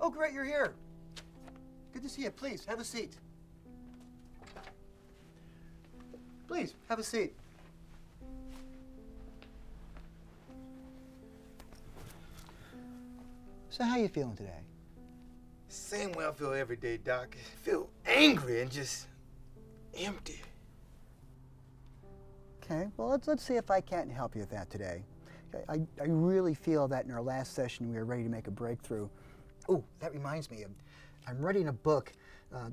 Oh, great, you're here. Good to see you. Please, have a seat. Please, have a seat. So how you feeling today? Same way I feel every day, Doc. I feel angry and just empty. Okay, well, let's see if I can't help you with that today. Okay, I really feel that in our last session we were ready to make a breakthrough. Oh, that reminds me, I'm writing a book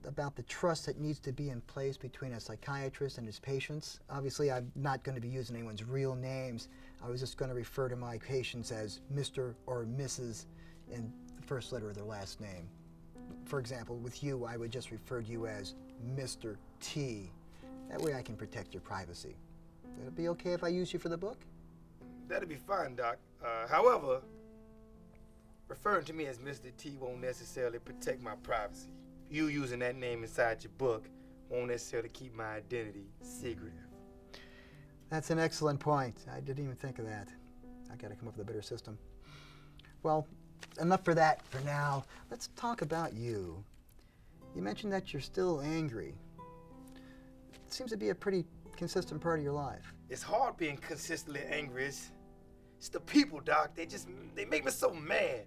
about the trust that needs to be in place between a psychiatrist and his patients. Obviously, I'm not going to be using anyone's real names. I was just going to refer to my patients as Mr. or Mrs. in the first letter of their last name. For example, with you, I would just refer to you as Mr. T. That way I can protect your privacy. Would it be okay if I use you for the book? That'd be fine, Doc. However, referring to me as Mr. T won't necessarily protect my privacy. You using that name inside your book won't necessarily keep my identity secretive. That's an excellent point. I didn't even think of that. I gotta come up with a better system. Well, enough for that for now. Let's talk about you. You mentioned that you're still angry. It seems to be a pretty consistent part of your life. It's hard being consistently angry. It's the people, Doc. They make me so mad.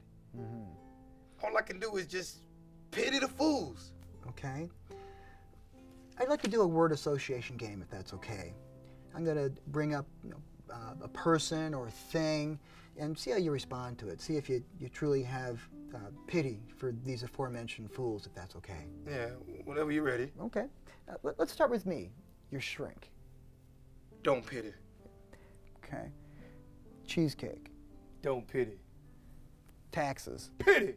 All I can do is just pity the fools. Okay. I'd like to do a word association game, if that's okay. I'm gonna bring up a person or a thing and see how you respond to it. See if you truly have pity for these aforementioned fools, if that's okay. Yeah, whenever you're ready. Okay. Let's start with me, your shrink. Don't pity. Okay. Cheesecake. Don't pity. Taxes. Pity.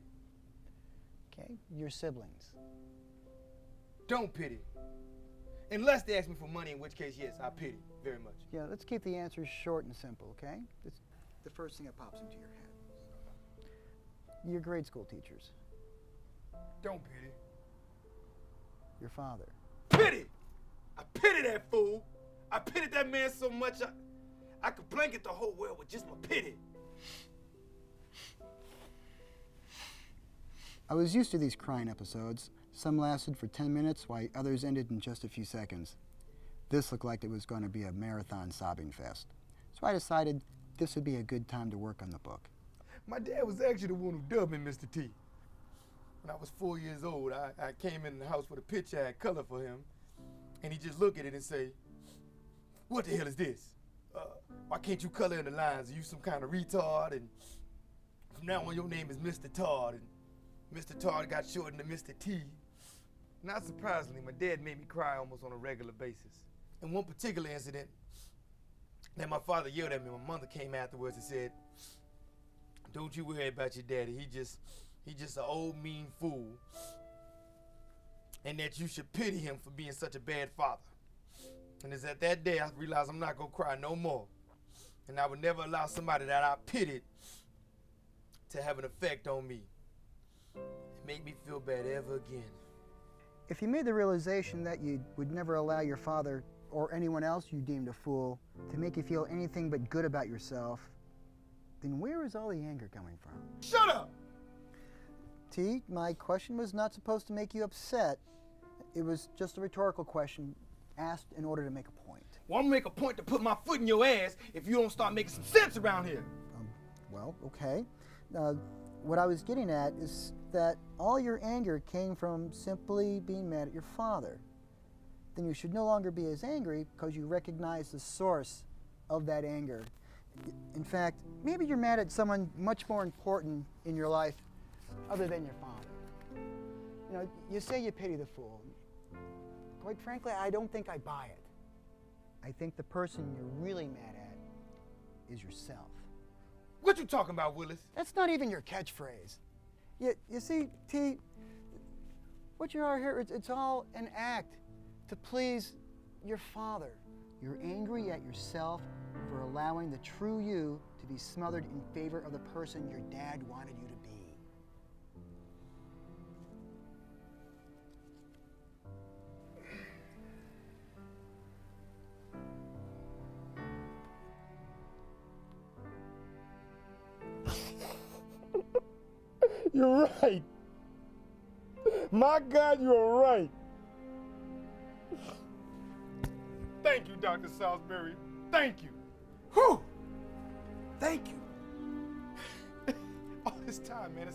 Okay. Your siblings. Don't pity. Unless they ask me for money, in which case, yes, I pity very much. Yeah, let's keep the answers short and simple, okay? It's the first thing that pops into your head. Your grade school teachers. Don't pity. Your father. Pity! I pity that fool. I pity that man so much I could blanket the whole world with just my pity. I was used to these crying episodes. Some lasted for 10 minutes, while others ended in just a few seconds. This looked like it was going to be a marathon sobbing fest. So I decided this would be a good time to work on the book. My dad was actually the one who dubbed me Mr. T. When I was 4 years old, I came in the house with a picture I had color for him, and he just looked at it and say, "What the hell is this? Why can't you color in the lines? Are you some kind of retard? And from now on, your name is Mr. Todd." And Mr. Todd got shortened to Mr. T. Not surprisingly, my dad made me cry almost on a regular basis. In one particular incident, that my father yelled at me, my mother came afterwards and said, "Don't you worry about your daddy. He just an old mean fool. And that you should pity him for being such a bad father." And it's at that day I realized I'm not gonna cry no more. And I would never allow somebody that I pitied to have an effect on me. It made me feel bad ever again. If you made the realization that you would never allow your father or anyone else you deemed a fool to make you feel anything but good about yourself, then where is all the anger coming from? Shut up! T, my question was not supposed to make you upset. It was just a rhetorical question asked in order to make a point. Well, I'm gonna make a point to put my foot in your ass if you don't start making some sense around here. Well, okay. What I was getting at is that all your anger came from simply being mad at your father. Then you should no longer be as angry because you recognize the source of that anger. In fact, maybe you're mad at someone much more important in your life other than your father. You know, you say you pity the fool. Quite frankly, I don't think I buy it. I think the person you're really mad at is yourself. What you talking about, Willis? That's not even your catchphrase. You see, T, what you are here, it's all an act to please your father. You're angry at yourself for allowing the true you to be smothered in favor of the person your dad wanted you to be. You're right. My God, you're right. Thank you, Dr. Salisbury. Thank you. Whew. Thank you. All this time, man,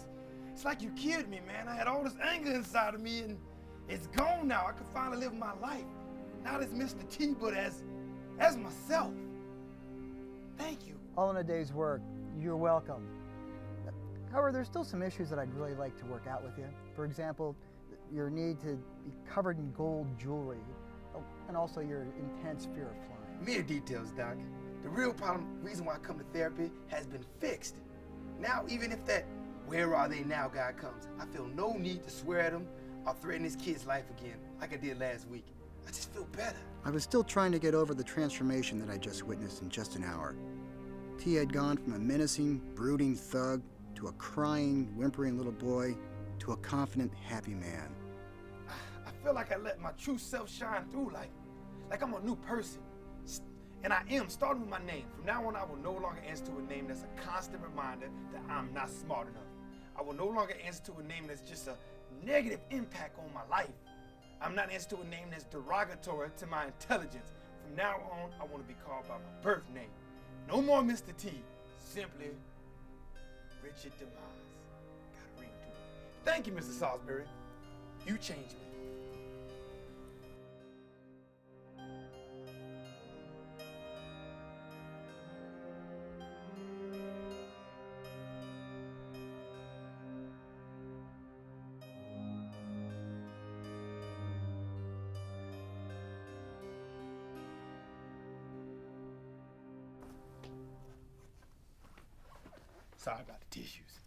it's like you killed me, man. I had all this anger inside of me, and it's gone now. I can finally live my life. Not as Mr. T, but as myself. Thank you. All in a day's work. You're welcome. However, there's still some issues that I'd really like to work out with you. For example, your need to be covered in gold jewelry, and also your intense fear of flying. Mere details, Doc. The real problem, reason why I come to therapy, has been fixed. Now, even if that "where are they now" guy comes, I feel no need to swear at him or threaten his kid's life again, like I did last week. I just feel better. I was still trying to get over the transformation that I just witnessed in just an hour. T had gone from a menacing, brooding thug to a crying, whimpering little boy to a confident, happy man. I feel like I let my true self shine through, like I'm a new person. And I am, starting with my name. From now on, I will no longer answer to a name that's a constant reminder that I'm not smart enough. I will no longer answer to a name that's just a negative impact on my life. I'm not answering to a name that's derogatory to my intelligence. From now on, I want to be called by my birth name. No more Mr. T, simply Richard Demise. Got a ring to it. Thank you, Mr. Salisbury. You changed me. Sorry about the tissues.